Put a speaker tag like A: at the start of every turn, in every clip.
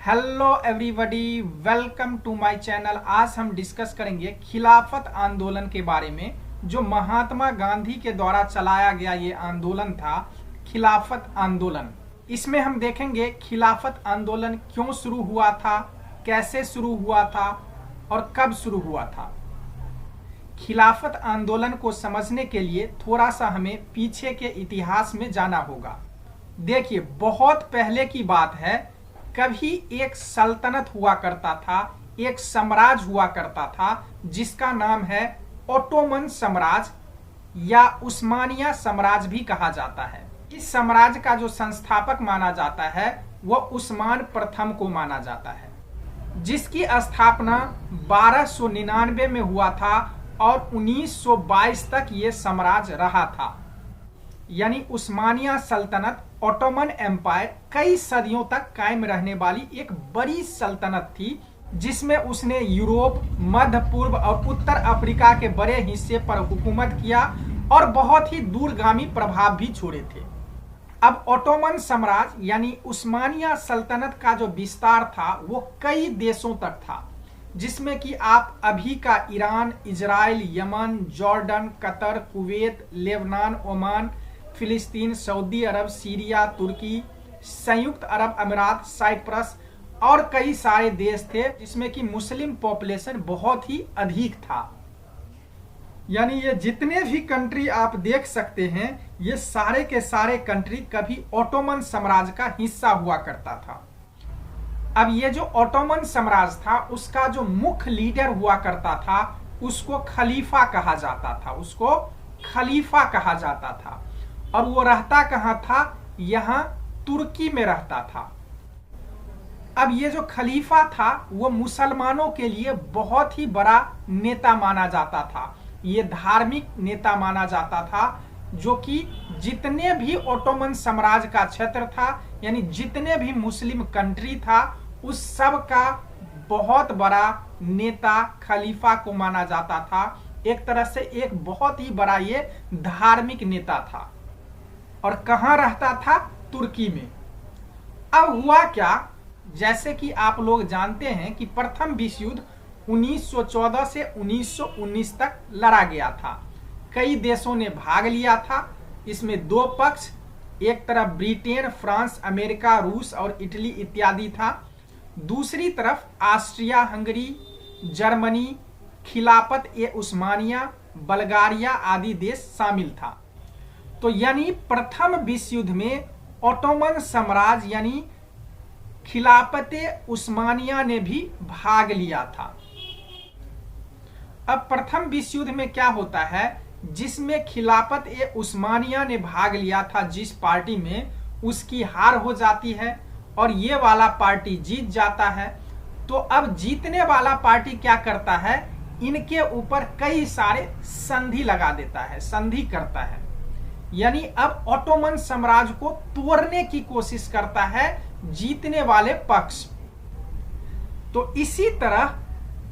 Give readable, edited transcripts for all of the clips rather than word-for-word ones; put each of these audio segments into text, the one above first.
A: Hello everybody, welcome to my channel. आज हम discuss करेंगे खिलाफत आंदोलन के बारे में, जो महात्मा गांधी के द्वारा चलाया गया ये आंदोलन था, खिलाफत आंदोलन। इसमें हम देखेंगे खिलाफत आंदोलन क्यों शुरू हुआ था, कैसे शुरू हुआ था और कब शुरू हुआ था। खिलाफत आंदोलन को समझने के लिए थोड़ा सा हमें पीछे के इतिहास में जाना होगा। देखिए, बहुत पहले की बात है, कभी एक सल्तनत हुआ करता था, एक साम्राज्य हुआ करता था जिसका नाम है ओटोमन साम्राज्य या उस्मानिया साम्राज्य भी कहा जाता है। इस साम्राज्य का जो संस्थापक माना जाता है वह उस्मान प्रथम को माना जाता है, जिसकी स्थापना 1299 में हुआ था और 1922 तक ये साम्राज्य रहा था। यानी उस्मानिया सल्तनत, ओटोमन एम्पायर कई सदियों तक कायम रहने वाली एक बड़ी सल्तनत थी, जिसमें उसने यूरोप, मध्य पूर्व और उत्तर अफ्रीका के बड़े हिस्से पर हुकूमत किया और बहुत ही दूरगामी प्रभाव भी छोड़े थे। अब ओटोमन साम्राज्य यानी उस्मानिया सल्तनत का जो विस्तार था वो कई देशों तक था, जिसमें कि आप अभी का Iran, Israel, Yemen, Jordan, Qatar, Kuwait, Lebanon, Oman, फिलिस्तीन, सऊदी अरब, सीरिया, तुर्की, संयुक्त अरब अमीरात, साइप्रस और कई सारे देश थे, जिसमें कि मुस्लिम पॉपुलेशन बहुत ही अधिक था। यानी ये जितने भी कंट्री आप देख सकते हैं, ये सारे के सारे कंट्री कभी ओटोमन साम्राज्य का हिस्सा हुआ करता था। अब ये जो ओटोमन साम्राज्य था, उसका जो मुख्य लीडर हुआ करता था उसको खलीफा कहा जाता था, उसको खलीफा कहा जाता था। और वो रहता कहाँ था? यहाँ तुर्की में रहता था। अब ये जो खलीफा था वो मुसलमानों के लिए बहुत ही बड़ा नेता माना जाता था, ये धार्मिक नेता माना जाता था, जो कि जितने भी ओटोमन साम्राज्य का क्षेत्र था, यानी जितने भी मुस्लिम कंट्री था, उस सब का बहुत बड़ा नेता खलीफा को माना जाता था। एक तरह से एक बहुत ही बड़ा ये धार्मिक नेता था। और कहाँ रहता था? तुर्की में। अब हुआ क्या, जैसे कि आप लोग जानते हैं कि प्रथम विश्व युद्ध 1914 से 1919 तक लड़ा गया था। कई देशों ने भाग लिया था। इसमें दो पक्ष, एक तरफ ब्रिटेन, फ्रांस, अमेरिका, रूस और इटली इत्यादि था। दूसरी तरफ ऑस्ट्रिया हंगरी, जर्मनी, खिलाफत ए उस्मानिया, बल्गारिया आदि देश शामिल था। तो यानी प्रथम विश्व युद्ध में ओटोमन साम्राज्य यानी खिलाफत उस्मानिया ने भी भाग लिया था। अब प्रथम विश्व युद्ध में क्या होता है, जिसमें खिलाफत उस्मानिया ने भाग लिया था, जिस पार्टी में, उसकी हार हो जाती है और ये वाला पार्टी जीत जाता है। तो अब जीतने वाला पार्टी क्या करता है, इनके ऊपर कई सारे संधि लगा देता है, संधि करता है। यानी अब ओटोमन साम्राज्य को तोड़ने की कोशिश करता है जीतने वाले पक्ष। तो इसी तरह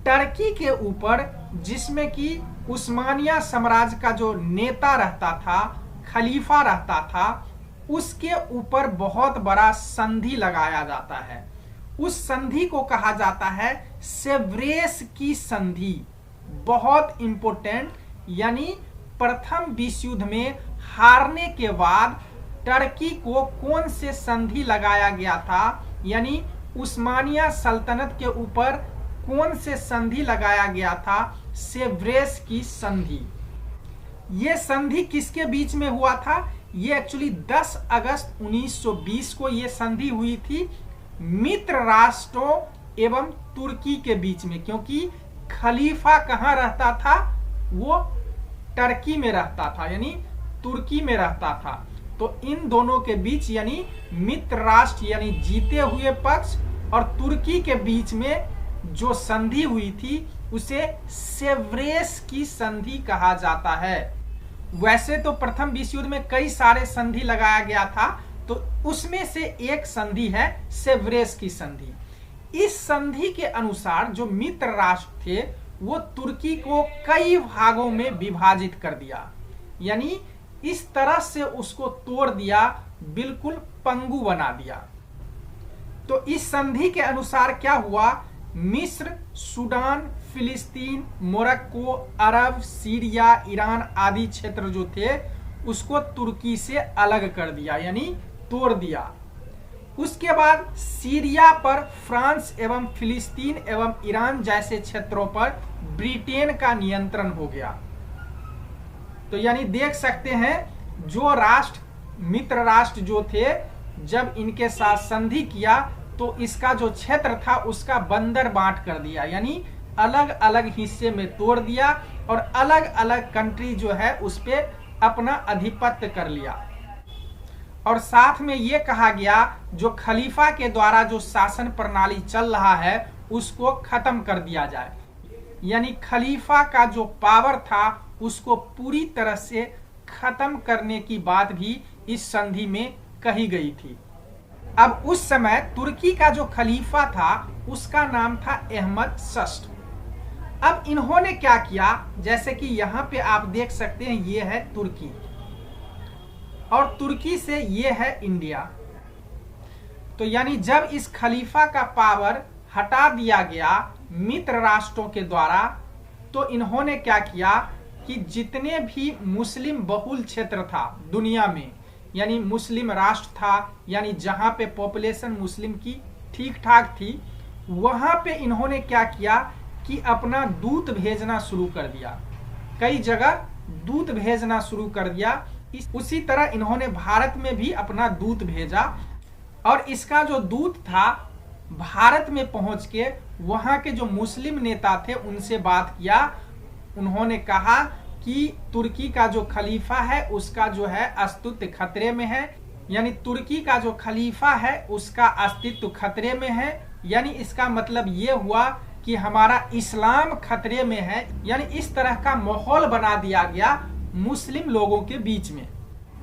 A: टर्की के ऊपर, जिसमें कि उस्मानिया साम्राज्य का जो नेता रहता था, खलीफा रहता था, उसके ऊपर बहुत बड़ा संधि लगाया जाता है। उस संधि को कहा जाता है सेव्रेस की संधि। बहुत इंपोर्टेंट। यानी प्रथम विश्व युद्ध में हारने के बाद टर्की को कौन से संधि लगाया गया था, यानी उस्मानिया सल्तनत के ऊपर कौन से संधि लगाया गया था? सेव्रेस की संधि। ये संधि किसके बीच में हुआ था? ये एक्चुअली 10 अगस्त 1920 को ये संधि हुई थी मित्र राष्ट्रों एवं तुर्की के बीच में, क्योंकि खलीफा कहाँ रहता था? वो टर्की में रहता था, यानी तुर्की में रहता था। तो इन दोनों के बीच, यानी मित्र राष्ट्र यानी जीते हुए पक्ष और तुर्की के बीच में जो संधि हुई थी, उसे सेव्रेस की संधि कहा जाता है। वैसे तो प्रथम विश्व युद्ध में कई सारे संधि लगाया गया था, तो उसमें से एक संधि है सेव्रेस की संधि। इस संधि के अनुसार जो मित्र राष्ट्र थे वो तुर्की को कई भागों में विभाजित कर दिया, यानी इस तरह से उसको तोड़ दिया, बिल्कुल पंगु बना दिया। तो इस संधि के अनुसार क्या हुआ, मिस्र, सूडान, फिलिस्तीन, मोरक्को, अरब, सीरिया, ईरान आदि क्षेत्र जो थे उसको तुर्की से अलग कर दिया, यानी तोड़ दिया। उसके बाद सीरिया पर फ्रांस एवं फिलिस्तीन एवं ईरान जैसे क्षेत्रों पर ब्रिटेन का नियंत्रण हो गया। तो यानी देख सकते हैं जो राष्ट्र मित्र राष्ट्र जो थे जब इनके साथ संधि किया तो इसका जो क्षेत्र था उसका बंदर बांट कर दिया, यानी अलग अलग हिस्से में तोड़ दिया और अलग अलग कंट्री जो है उस पे अपना अधिपत्य कर लिया। और साथ में ये कहा गया जो खलीफा के द्वारा जो शासन प्रणाली चल रहा है उसको खत्म कर दिया जाए, यानी खलीफा का जो पावर था उसको पूरी तरह से खत्म करने की बात भी इस संधि में कही गई थी। अब उस समय तुर्की का जो खलीफा था उसका नाम था अहमद षष्ठ। अब इन्होंने क्या किया, जैसे कि यहाँ पे आप देख सकते हैं ये है तुर्की और तुर्की से ये है इंडिया। तो यानी जब इस खलीफा का पावर हटा दिया गया मित्र राष्ट्रों के द्वारा तो इन्होंने क्या किया कि जितने भी मुस्लिम बहुल क्षेत्र था दुनिया में, यानी मुस्लिम राष्ट्र था, यानी जहां पे पॉपुलेशन मुस्लिम की ठीक ठाक थी, वहां पे इन्होंने क्या किया कि अपना दूत भेजना शुरू कर दिया, कई जगह दूत भेजना शुरू कर दिया। उसी तरह इन्होंने भारत में भी अपना दूत भेजा और इसका जो दूत था भारत में पहुंच के वहां के जो मुस्लिम नेता थे उनसे बात किया। उन्होंने कहा कि तुर्की का जो खलीफा है उसका जो है अस्तित्व खतरे में है, यानी तुर्की का जो खलीफा है उसका अस्तित्व खतरे में है, यानी इसका मतलब ये हुआ कि हमारा इस्लाम खतरे में है। यानी इस तरह का माहौल बना दिया गया मुस्लिम लोगों के बीच में,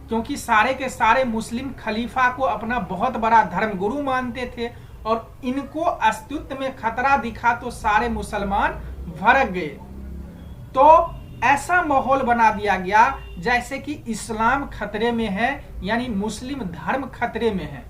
A: क्योंकि सारे के सारे मुस्लिम खलीफा को अपना बहुत बड़ा धर्मगुरु मानते थे और इनको अस्तित्व में खतरा दिखा तो सारे मुसलमान भड़क गए। तो ऐसा माहौल बना दिया गया जैसे कि इस्लाम खतरे में है, यानी मुस्लिम धर्म खतरे में है।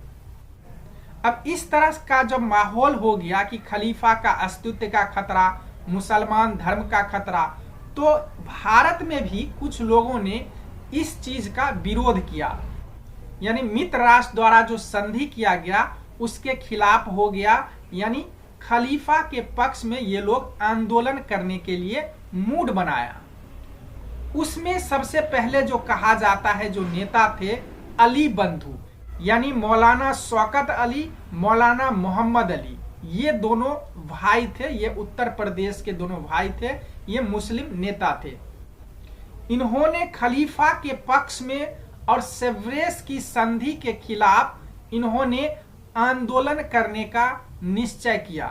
A: अब इस तरह का जब माहौल हो गया कि खलीफा का अस्तित्व का खतरा, मुसलमान धर्म का खतरा, तो भारत में भी कुछ लोगों ने इस चीज का विरोध किया, यानी मित्र राष्ट्र द्वारा जो संधि किया गया उसके खिलाफ हो गया, यानी खलीफा के पक्ष में ये लोग आंदोलन करने के लिए मूड बनाया। उसमें सबसे पहले जो कहा जाता है जो नेता थे अली बंधु, यानी मौलाना शौकत अली, मौलाना मोहम्मद अली, ये दोनों भाई थे, ये उत्तर प्रदेश के दोनों भाई थे, ये मुस्लिम नेता थे। इन्होंने खलीफा के पक्ष में और सेवरेस की संधि के खिलाफ इन्होंने आंदोलन करने का निश्चय किया।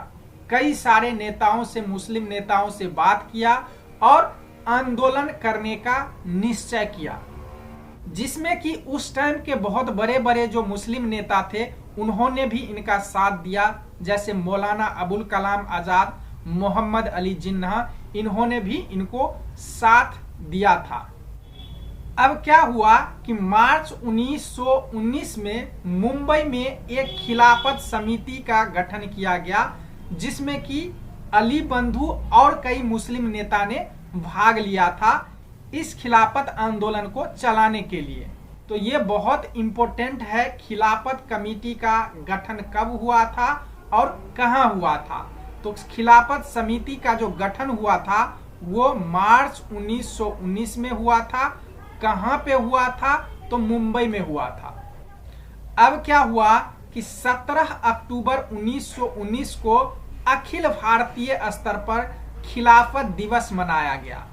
A: कई सारे नेताओं से, मुस्लिम नेताओं से बात किया और आंदोलन करने का निश्चय किया, जिसमें कि उस टाइम के बहुत बड़े बड़े जो मुस्लिम नेता थे उन्होंने भी इनका साथ दिया, जैसे मौलाना अबुल कलाम आजाद, मोहम्मद अली जिन्ना, इन्होंने भी इनको साथ दिया था। अब क्या हुआ कि मार्च 1919 में मुंबई में एक खिलाफत समिति का गठन किया गया, जिसमें कि अली बंधु और कई मुस्लिम नेता ने भाग लिया था इस खिलाफत आंदोलन को चलाने के लिए। तो ये बहुत इम्पोर्टेंट है, खिलाफत कमेटी का गठन कब हुआ था और कहाँ हुआ था। तो खिलाफत समिति का जो गठन हुआ था वो मार्च 1919 में हुआ था। कहाँ पे हुआ था? तो मुंबई में हुआ था। अब क्या हुआ कि 17 अक्टूबर 1919 को अखिल भारतीय स्तर पर खिलाफत दिवस मनाया गया,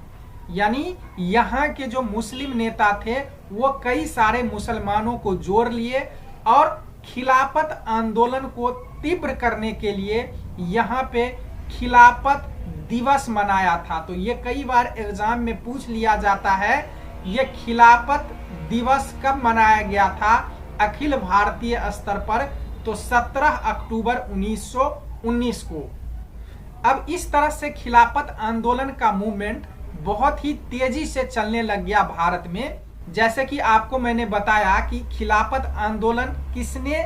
A: यानी यहाँ के जो मुस्लिम नेता थे वो कई सारे मुसलमानों को जोड़ लिए और खिलाफत आंदोलन को तीव्र करने के लिए यहाँ पे खिलाफत दिवस मनाया था। तो ये कई बार एग्जाम में पूछ लिया जाता है, ये खिलाफत दिवस कब मनाया गया था अखिल भारतीय स्तर पर? तो 17 अक्टूबर 1919 को। अब इस तरह से खिलाफत आंदोलन का मूवमेंट बहुत ही तेजी से चलने लग गया भारत में। जैसे कि आपको मैंने बताया कि खिलाफत आंदोलन किसने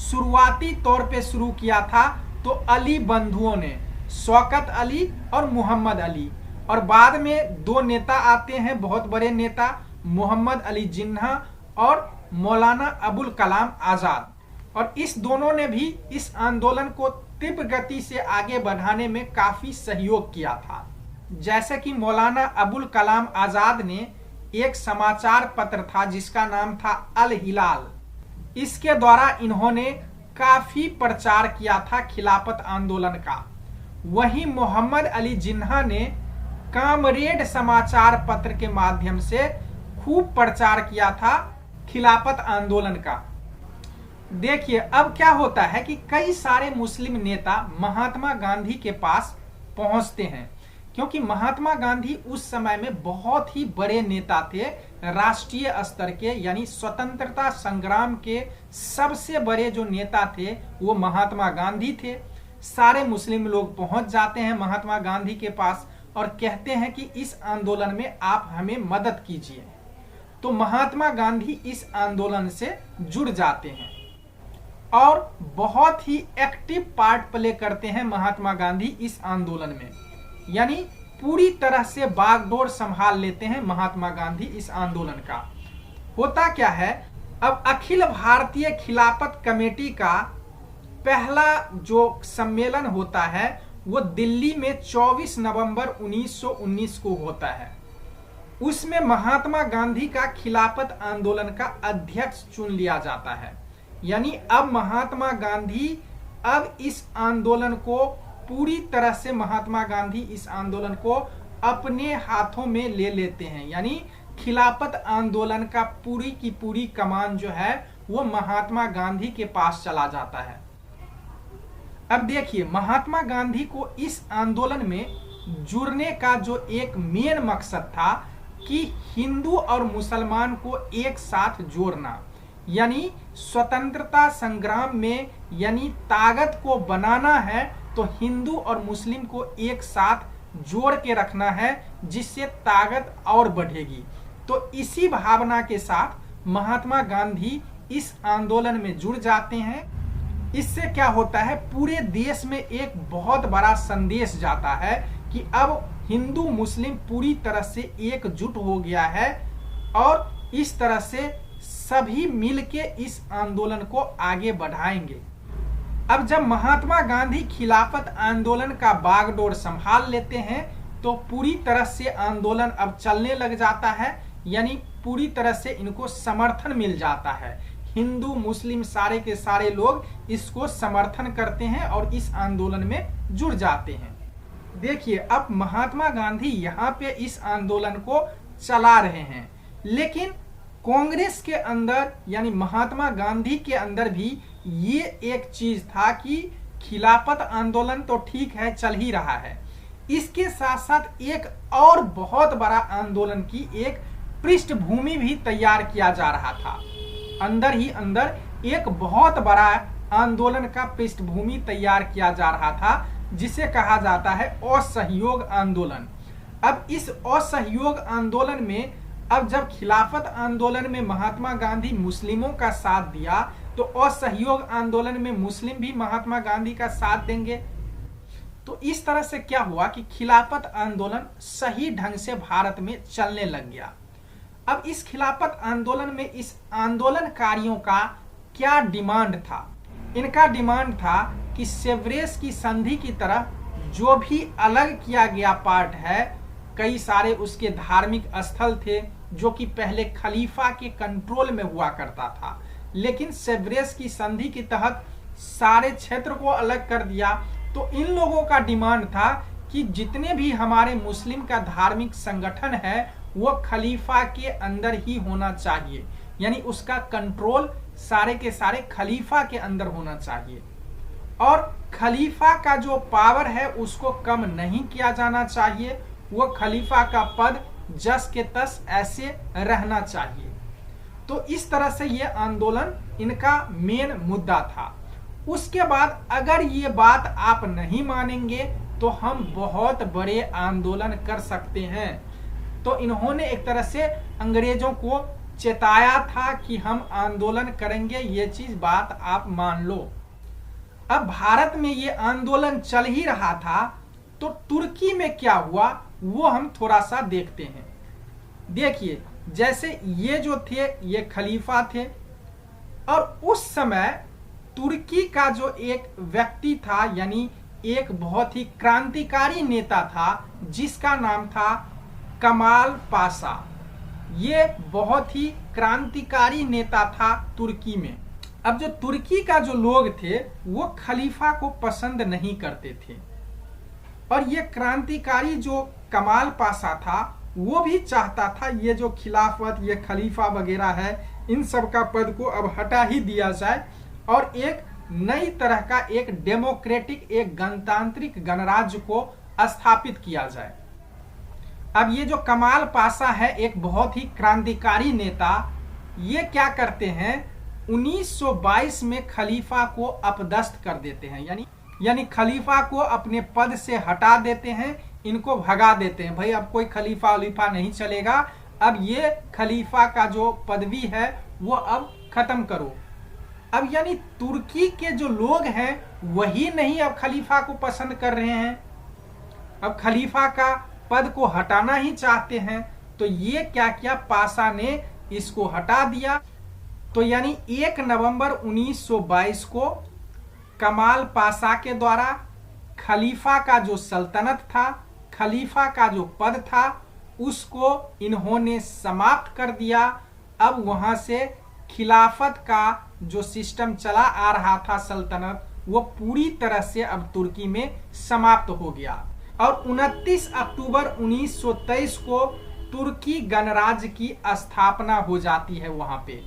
A: शुरुआती तौर पे शुरू किया था तो अली बंधुओं ने, शौकत अली और मोहम्मद अली, और बाद में दो नेता आते हैं बहुत बड़े नेता, मोहम्मद अली जिन्ना और मौलाना अबुल कलाम आजाद, और इस दोनों ने भी इस आंदोलन को तीव्र गति से आगे बढ़ाने में काफी सहयोग किया था। जैसे कि मौलाना अबुल कलाम आजाद ने एक समाचार पत्र था जिसका नाम था अल हिलाल, इसके द्वारा इन्होंने काफी प्रचार किया था खिलाफत आंदोलन का। वहीं मोहम्मद अली जिन्ना ने कामरेड समाचार पत्र के माध्यम से खूब प्रचार किया था खिलाफत आंदोलन का। देखिए अब क्या होता है कि कई सारे मुस्लिम नेता महात्मा गांधी के पास पहुंचते हैं, क्योंकि महात्मा गांधी उस समय में बहुत ही बड़े नेता थे, राष्ट्रीय स्तर के, यानी स्वतंत्रता संग्राम के सबसे बड़े जो नेता थे वो महात्मा गांधी थे। सारे मुस्लिम लोग पहुंच जाते हैं महात्मा गांधी के पास और कहते हैं कि इस आंदोलन में आप हमें मदद कीजिए। तो महात्मा गांधी इस आंदोलन से जुड़ जाते हैं और बहुत ही एक्टिव पार्ट प्ले करते हैं महात्मा गांधी इस आंदोलन में, यानी पूरी तरह से बागडोर संभाल लेते हैं महात्मा गांधी इस आंदोलन का। होता क्या है, अब अखिल भारतीय खिलाफत कमेटी का पहला जो सम्मेलन होता है वो दिल्ली में 24 नवंबर 1919 को होता है। उसमें महात्मा गांधी का खिलाफत आंदोलन का अध्यक्ष चुन लिया जाता है, यानी अब महात्मा गांधी अब इस आंदोलन को पूरी तरह से महात्मा गांधी इस आंदोलन को अपने हाथों में ले लेते हैं, यानी खिलाफत आंदोलन का पूरी की पूरी कमान जो है वो महात्मा गांधी के पास चला जाता है। अब देखिए महात्मा गांधी को इस आंदोलन में जुड़ने का जो एक मेन मकसद था कि हिंदू और मुसलमान को एक साथ जोड़ना, यानी स्वतंत्रता संग्राम में यानी ताकत को बनाना है तो हिंदू और मुस्लिम को एक साथ जोड़ के रखना है जिससे ताकत और बढ़ेगी। तो इसी भावना के साथ महात्मा गांधी इस आंदोलन में जुड़ जाते हैं। इससे क्या होता है, पूरे देश में एक बहुत बड़ा संदेश जाता है कि अब हिंदू मुस्लिम पूरी तरह से एकजुट हो गया है और इस तरह से सभी मिलके इस आंदोलन को आगे बढ़ाएंगे। अब जब महात्मा गांधी खिलाफत आंदोलन का बागडोर संभाल लेते हैं तो पूरी तरह से आंदोलन अब चलने लग जाता है, यानी पूरी तरह से इनको समर्थन मिल जाता है। हिंदू मुस्लिम सारे के सारे लोग इसको समर्थन करते हैं और इस आंदोलन में जुड़ जाते हैं। देखिए अब महात्मा गांधी यहाँ पे इस आंदोलन को चला रहे हैं, लेकिन कांग्रेस के अंदर यानी महात्मा गांधी के अंदर भी ये एक चीज था कि खिलाफत आंदोलन तो ठीक है चल ही रहा है, इसके साथ साथ एक और बहुत बड़ा आंदोलन की एक पृष्ठभूमि भी तैयार किया जा रहा था। अंदर ही अंदर एक बहुत बड़ा आंदोलन का पृष्ठभूमि तैयार किया जा रहा था जिसे कहा जाता है असहयोग आंदोलन। अब इस असहयोग आंदोलन में अब जब खिलाफत आंदोलन में महात्मा गांधी मुस्लिमों का साथ दिया तो असहयोग आंदोलन में मुस्लिम भी महात्मा गांधी का साथ देंगे। तो इस तरह से क्या हुआ कि खिलाफत आंदोलन सही ढंग से भारत में चलने लग गया। अब इस खिलाफत आंदोलन में इस आंदोलनकारियों का क्या डिमांड था? इनका डिमांड था कि सेवरेस की संधि की तरह जो भी अलग किया गया पार्ट है, कई सारे उसके धार्मिक स्थल थे जो कि पहले खलीफा के कंट्रोल में हुआ करता था, लेकिन सेवरेस की संधि के तहत सारे क्षेत्र को अलग कर दिया। तो इन लोगों का डिमांड था कि जितने भी हमारे मुस्लिम का धार्मिक संगठन है वो खलीफा के अंदर ही होना चाहिए, यानी उसका कंट्रोल सारे के सारे खलीफा के अंदर होना चाहिए और खलीफा का जो पावर है उसको कम नहीं किया जाना चाहिए, वो खलीफा का पद जस के तस ऐसे रहना चाहिए। तो इस तरह से ये आंदोलन इनका मेन मुद्दा था। उसके बाद अगर ये बात आप नहीं मानेंगे तो हम बहुत बड़े आंदोलन कर सकते हैं। तो इन्होंने एक तरह से अंग्रेजों को चेताया था कि हम आंदोलन करेंगे, ये चीज बात आप मान लो। अब भारत में ये आंदोलन चल ही रहा था, तो तुर्की में क्या हुआ वो हम थोड़ा सा देखते हैं। देखिए, जैसे ये जो थे ये खलीफा थे, और उस समय तुर्की का जो एक व्यक्ति था, यानी एक बहुत ही क्रांतिकारी नेता था जिसका नाम था कमाल पाशा। ये बहुत ही क्रांतिकारी नेता था तुर्की में। अब जो तुर्की का जो लोग थे वो खलीफा को पसंद नहीं करते थे, और ये क्रांतिकारी जो कमाल पाशा था वो भी चाहता था ये जो खिलाफत, ये खलीफा वगैरह है, इन सब का पद को अब हटा ही दिया जाए और एक नई तरह का एक डेमोक्रेटिक, एक गणतांत्रिक गणराज्य को स्थापित किया जाए। अब ये जो कमाल पाशा है एक बहुत ही क्रांतिकारी नेता, ये क्या करते हैं 1922 में खलीफा को अपदस्थ कर देते हैं, यानी खलीफा को अपने पद से हटा देते हैं, इनको भगा देते हैं। भाई अब कोई खलीफा वलीफा नहीं चलेगा, अब ये खलीफा का जो पदवी है वो अब खत्म करो। अब यानी तुर्की के जो लोग हैं वही नहीं अब खलीफा को पसंद कर रहे हैं, अब खलीफा का पद को हटाना ही चाहते हैं। तो ये क्या किया, पाशा ने इसको हटा दिया। तो यानी 1 नवंबर 1922 को कमाल पाशा के द्वारा खलीफा का जो सल्तनत था, खलीफा का जो पद था, उसको इन्होंने समाप्त कर दिया। अब वहां से खिलाफत का जो सिस्टम चला आ रहा था, सल्तनत, वो पूरी तरह से अब तुर्की में समाप्त हो गया। और 29 अक्टूबर 1923 को तुर्की गणराज्य की स्थापना हो जाती है वहां पे।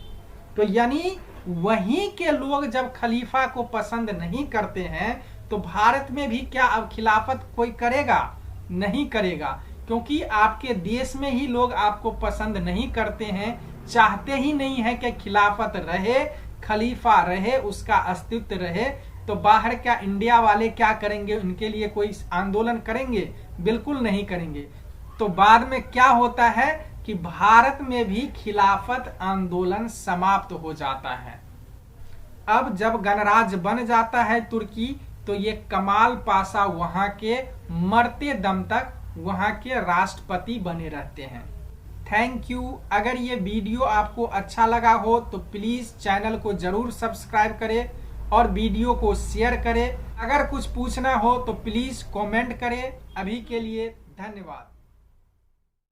A: तो यानी वहीं के लोग जब खलीफा को पसंद नहीं करते हैं तो भारत में भी क्या अब खिलाफत कोई करेगा? नहीं करेगा, क्योंकि आपके देश में ही लोग आपको पसंद नहीं करते हैं, चाहते ही नहीं है कि खिलाफत रहे, खलीफा रहे, उसका अस्तित्व रहे। तो बाहर क्या इंडिया वाले क्या करेंगे, उनके लिए कोई आंदोलन करेंगे? बिल्कुल नहीं करेंगे। तो बाद में क्या होता है कि भारत में भी खिलाफत आंदोलन समाप्त हो जाता है। अब जब गणराज्य बन जाता है तुर्की, तो ये कमाल पाशा वहां के मरते दम तक वहां के राष्ट्रपति बने रहते हैं। Thank you. अगर ये वीडियो आपको अच्छा लगा हो तो प्लीज चैनल को जरूर सब्सक्राइब करें और वीडियो को शेयर करें। अगर कुछ पूछना हो तो प्लीज कमेंट करें। अभी के लिए धन्यवाद।